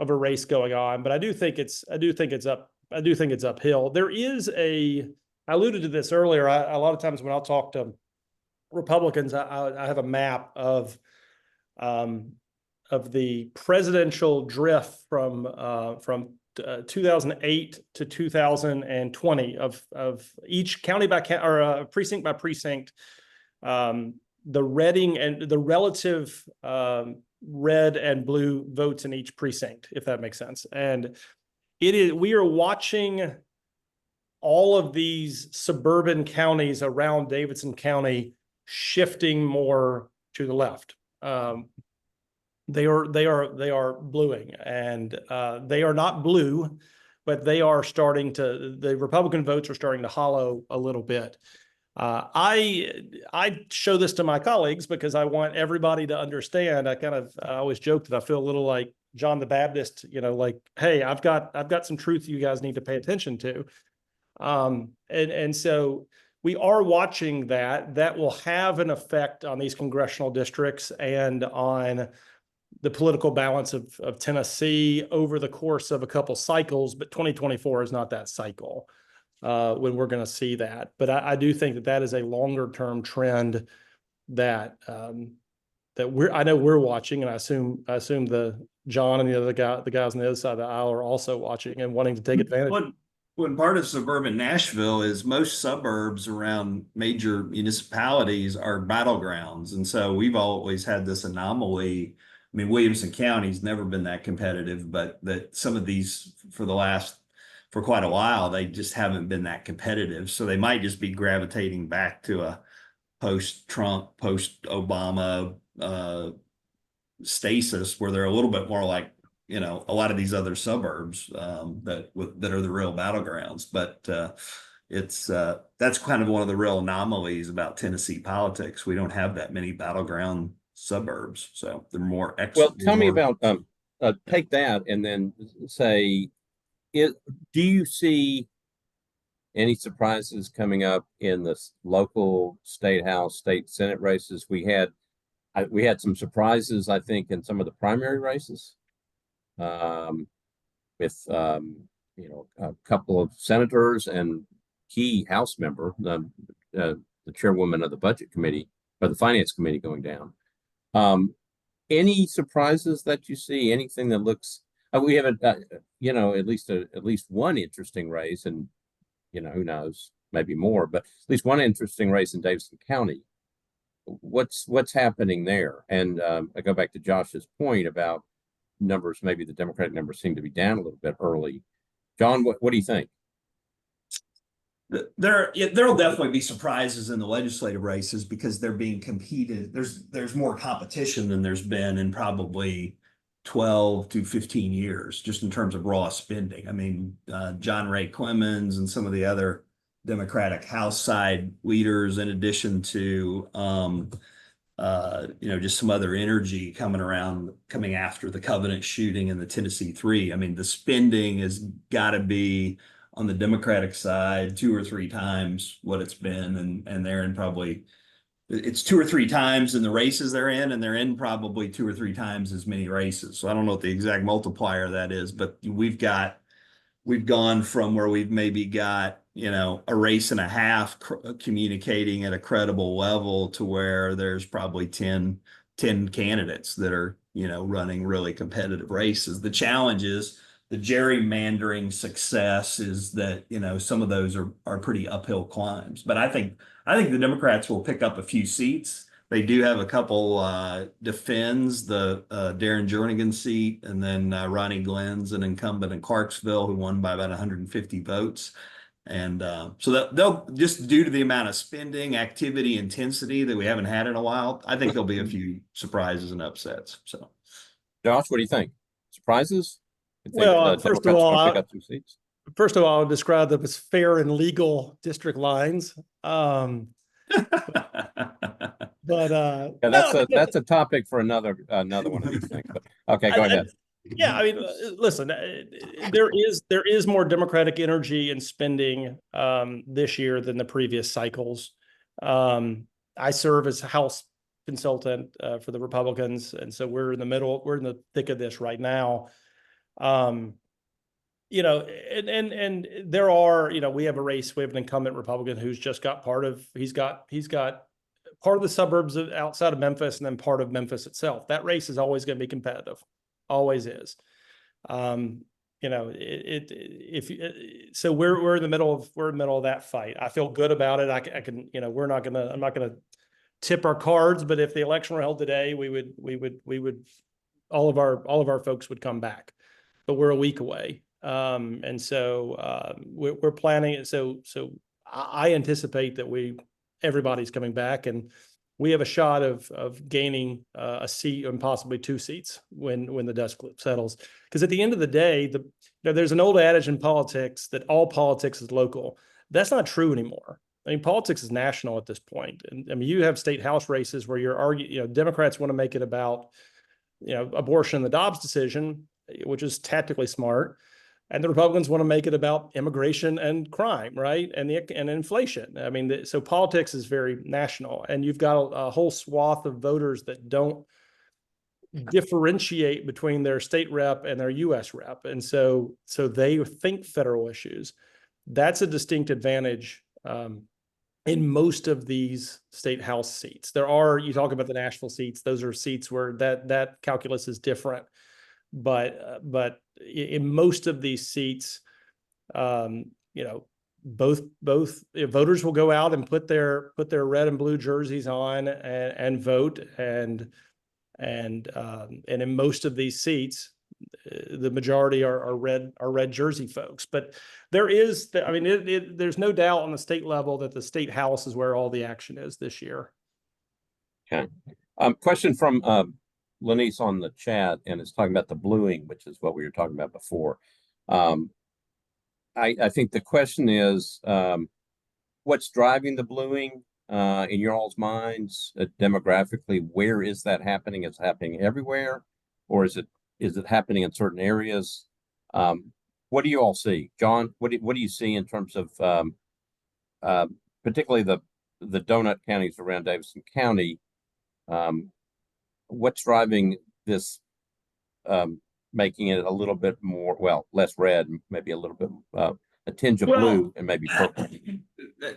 Speaker 5: a race going on. But I do think it's uphill. There is I alluded to this earlier. A lot of times when I'll talk to Republicans, I have a map of the presidential drift from 2008 to 2020 of each county or precinct by precinct, the reading and the relative red and blue votes in each precinct, if that makes sense. And we are watching all of these suburban counties around Davidson County shifting more to the left. They are bluing, and they are not blue, but they are the Republican votes are starting to hollow a little bit. I show this to my colleagues because I want everybody to understand. I always joke that I feel a little like John the Baptist, like, hey, I've got some truth you guys need to pay attention to. And so we are watching that will have an effect on these congressional districts and on the political balance of Tennessee over the course of a couple cycles, but 2024 is not that cycle when we're going to see that. But I do think that is a longer term trend that I know we're watching, and I assume the John and the guys on the other side of the aisle are also watching and wanting to take advantage.
Speaker 2: When part of suburban Nashville is most suburbs around major municipalities are battlegrounds. And so we've always had this anomaly. I mean, Williamson County's never been that competitive, but that some of these for quite a while, they just haven't been that competitive. So they might just be gravitating back to a post-Trump, post-Obama stasis where they're a little bit more like, a lot of these other suburbs that are the real battlegrounds. But that's kind of one of the real anomalies about Tennessee politics. We don't have that many battleground suburbs, so they're more
Speaker 4: Well, tell me about take that and then say, do you see any surprises coming up in the local state house, state senate races? We had some surprises, I think, in some of the primary races. with, a couple of senators and key House member, the chairwoman of the budget committee or the finance committee going down. Any surprises that you see? Anything that looks, we have at least one interesting race, and who knows, maybe more, but at least one interesting race in Davidson County. What's happening there? And I go back to Josh's point about numbers. Maybe the Democratic numbers seem to be down a little bit early. John, what do you think?
Speaker 2: There'll definitely be surprises in the legislative races because they're being competed. There's more competition than there's been in probably 12 to 15 years, just in terms of raw spending. I mean, John Ray Clemens and some of the other Democratic House side leaders, in addition to just some other energy coming after the Covenant shooting and the Tennessee 3. I mean, the spending has got to be on the Democratic side 2 or 3 times what it's been, and they're in probably, it's 2 or 3 times in the races they're in, and they're in probably 2 or 3 times as many races. So I don't know what the exact multiplier that is, but we've gone from where we've maybe got, a race and a half communicating at a credible level to where there's probably 10 candidates that are, running really competitive races. The challenge is the gerrymandering success is that, some of those are pretty uphill climbs. But I think the Democrats will pick up a few seats. They do have a couple defends the Darren Jernigan seat, and then Ronnie Glenn's an incumbent in Clarksville who won by about 150 votes. And so they'll, just due to the amount of spending, activity, intensity that we haven't had in a while, I think there'll be a few surprises and upsets. So,
Speaker 4: Josh, what do you think? Surprises? You think,
Speaker 5: Well, first of
Speaker 4: Democrats
Speaker 5: all,
Speaker 4: gonna pick up some seats?
Speaker 5: First of all, I would describe them as fair and legal district lines. But
Speaker 4: Yeah,
Speaker 5: no,
Speaker 4: that's a topic for another one of these things. But okay, go ahead.
Speaker 5: Yeah, I mean, listen, there is more Democratic energy and spending this year than the previous cycles. I serve as House consultant for the Republicans, and so we're in the thick of this right now. And there are, we have a race, we have an incumbent Republican who's just got he's got part of the suburbs outside of Memphis and then part of Memphis itself. That race is always going to be competitive. Always is. So we're in the middle of that fight. I feel good about it. I can, I'm not gonna tip our cards, but if the election were held today, we would all of our folks would come back, but we're a week away. And so we're planning it. So I anticipate that everybody's coming back, and we have a shot of gaining a seat and possibly 2 seats when the dust settles. Because at the end of the day, there's an old adage in politics that all politics is local. That's not true anymore. I mean, politics is national at this point. And I mean, you have state house races where you're arguing, Democrats want to make it about, abortion and the Dobbs decision, which is tactically smart. And the Republicans want to make it about immigration and crime, right? And inflation. I mean, so politics is very national, and you've got a whole swath of voters that don't differentiate between their state rep and their U.S. rep, and so they think federal issues. That's a distinct advantage in most of these state house seats. You talk about the Nashville seats; those are seats where that calculus is different. But in most of these seats, both voters will go out and put their red and blue jerseys on and vote, and in most of these seats, the majority are red jersey folks. But there's no doubt on the state level that the state house is where all the action is this year.
Speaker 4: Okay. Question from Lanice on the chat, and it's talking about the bluing, which is what we were talking about before. I think the question is, what's driving the bluing in your all's minds demographically? Where is that happening? Is it happening everywhere, or is it happening in certain areas? What do you all see, John? What do you see in terms of particularly the donut counties around Davidson County? What's driving this making it a little bit more, well, less red, maybe a little bit, a tinge of
Speaker 2: Well,
Speaker 4: blue and maybe purple.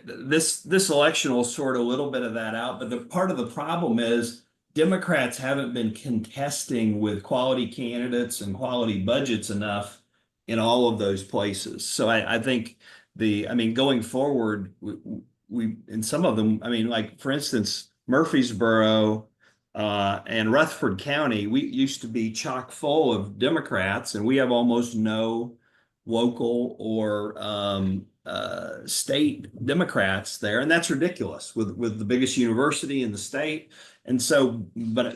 Speaker 2: This election will sort a little bit of that out, but the part of the problem is Democrats haven't been contesting with quality candidates and quality budgets enough in all of those places. So I think I mean, going forward, we in some of them, I mean, like for instance, Murfreesboro and Rutherford County, we used to be chock full of Democrats, and we have almost no local or state Democrats there, and that's ridiculous with the biggest university in the state. And so,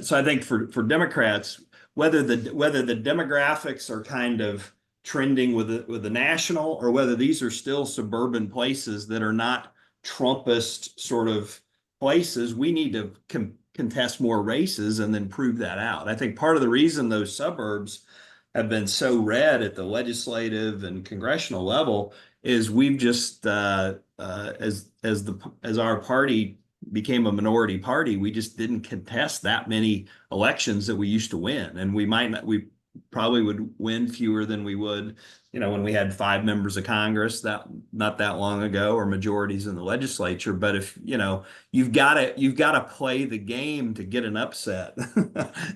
Speaker 2: so I think for Democrats, whether the demographics are kind of trending with the national, or whether these are still suburban places that are not Trumpist sort of places, we need to contest more races and then prove that out. I think part of the reason those suburbs have been so red at the legislative and congressional level is we've just as our party became a minority party, we just didn't contest that many elections that we used to win, and we probably would win fewer than we would, when we had 5 members of Congress that not that long ago, or majorities in the legislature. But if you've got to play the game to get an upset.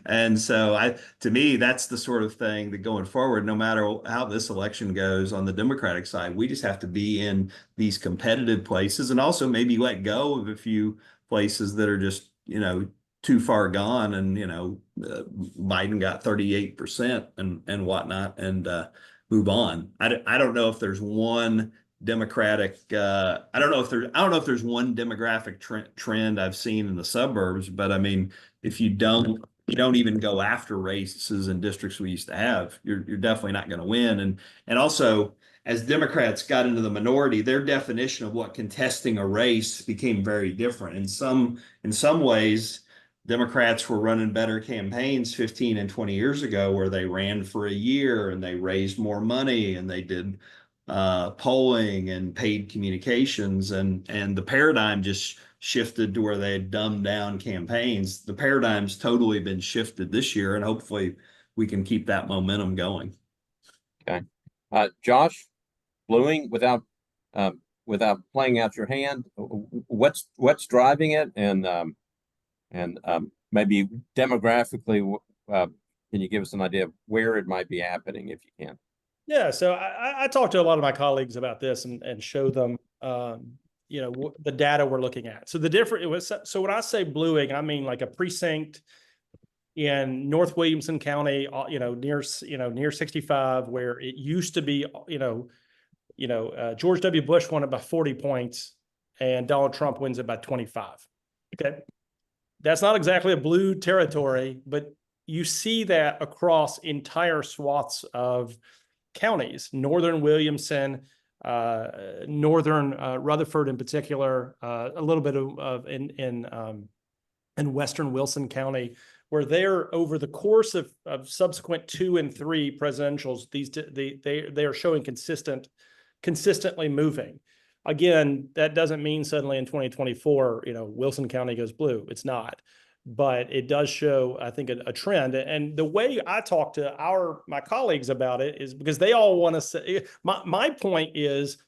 Speaker 2: And so to me, that's the sort of thing that going forward, no matter how this election goes on the Democratic side, we just have to be in these competitive places, and also maybe let go of a few places that are just, too far gone, and Biden got 38% and whatnot, and move on. I don't know if there's one Democratic I don't know if there's one demographic trend I've seen in the suburbs, but I mean, if you don't even go after races in districts we used to have, you're definitely not going to win. And also, as Democrats got into the minority, their definition of what contesting a race became very different. In some ways, Democrats were running better campaigns 15 and 20 years ago, where they ran for a year and they raised more money and they did polling and paid communications, and the paradigm just shifted to where they had dumbed down campaigns. The paradigm's totally been shifted this year, and hopefully we can keep that momentum going.
Speaker 4: Okay. Josh, bluing without playing out your hand, what's driving it, and maybe demographically, can you give us an idea of where it might be happening, if you can?
Speaker 5: Yeah, so I talked to a lot of my colleagues about this and show them, the data we're looking at. So so when I say bluing, I mean like a precinct in North Williamson County, near 65, where it used to be, George W. Bush won it by 40 points and Donald Trump wins it by 25. Okay. That's not exactly a blue territory, but you see that across entire swaths of counties, Northern Williamson, Northern Rutherford in particular, a little bit of in Western Wilson County, where they're over the course of subsequent 2 and 3 presidentials, they are showing consistently moving. Again, that doesn't mean suddenly in 2024, Wilson County goes blue. It's not, but it does show, I think, a trend. And the way I talk to my colleagues about it is because they all want to say, my point is,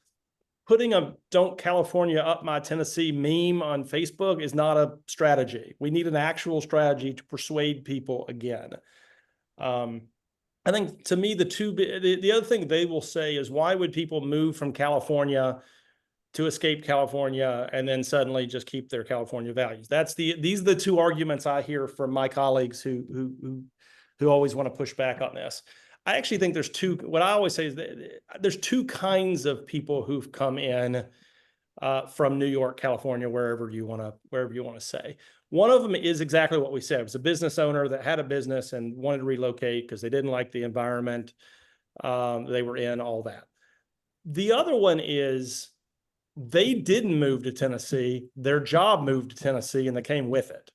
Speaker 5: putting a "Don't California Up My Tennessee" meme on Facebook is not a strategy. We need an actual strategy to persuade people again. I think, to me, the other thing they will say is, why would people move from California to escape California and then suddenly just keep their California values? These are the 2 arguments I hear from my colleagues who always want to push back on this. I actually think what I always say is that there's 2 kinds of people who've come in from New York, California, wherever you want to say. One of them is exactly what we said. It was a business owner that had a business and wanted to relocate because they didn't like the environment they were in, all that. The other one is, they didn't move to Tennessee. Their job moved to Tennessee and they came with it.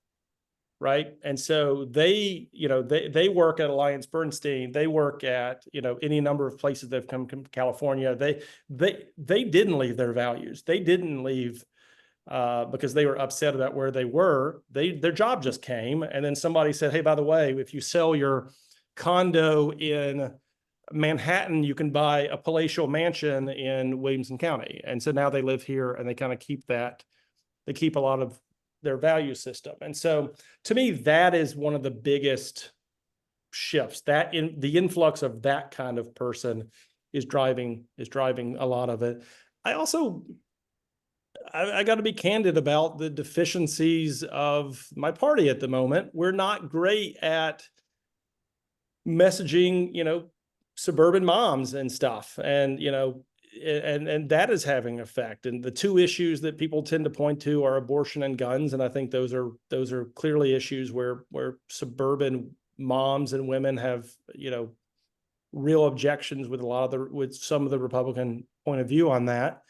Speaker 5: Right. And so they work at Alliance Bernstein. They work at, any number of places they've come from California. They didn't leave their values. They didn't leave because they were upset about where they were. Their job just came. And then somebody said, hey, by the way, if you sell your condo in Manhattan, you can buy a palatial mansion in Williamson County. And so now they live here and they kind of keep that, they keep a lot of their value system. And so to me, that is one of the biggest shifts. That in the influx of that kind of person is driving a lot of it. I also, I got to be candid about the deficiencies of my party at the moment. We're not great at messaging, suburban moms and stuff. And, and that is having effect. And the two issues that people tend to point to are abortion and guns. And I think those are clearly issues where suburban moms and women have, real objections with with some of the Republican point of view on that.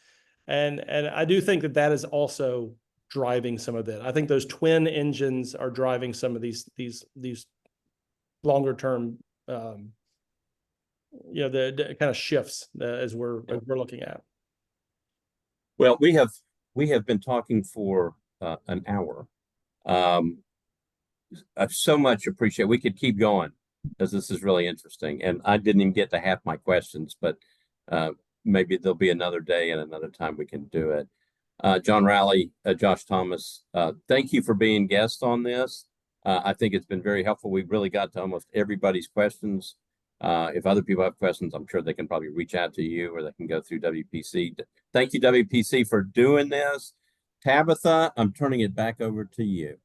Speaker 5: And I do think that is also driving some of it. I think those twin engines are driving some of these longer term, the kind of shifts as we're looking at.
Speaker 4: Well, we have been talking for an hour. I so much appreciate. We could keep going because this is really interesting, and I didn't even get to half my questions, but maybe there'll be another day and another time we can do it. John Rowley, Josh Thomas, thank you for being guests on this. I think it's been very helpful. We've really got to almost everybody's questions. If other people have questions, I'm sure they can probably reach out to you or they can go through WPC. Thank you, WPC, for doing this. Tabitha, I'm turning it back over to you.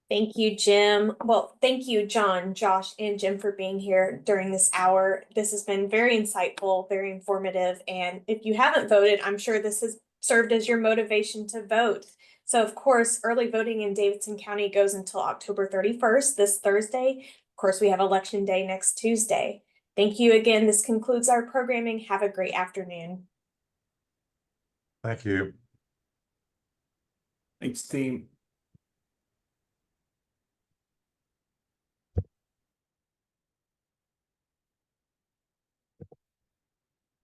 Speaker 1: Thank you, Jim. Well, thank you, John, Josh, and Jim for being here during this hour. This has been very insightful, very informative. And if you haven't voted, I'm sure this has served as your motivation to vote. So, of course, early voting in Davidson County goes until October 31st, this Thursday. Of course, we have Election Day next Tuesday. Thank you again. This concludes our programming. Have a great afternoon.
Speaker 6: Thank you.
Speaker 7: Thanks, team.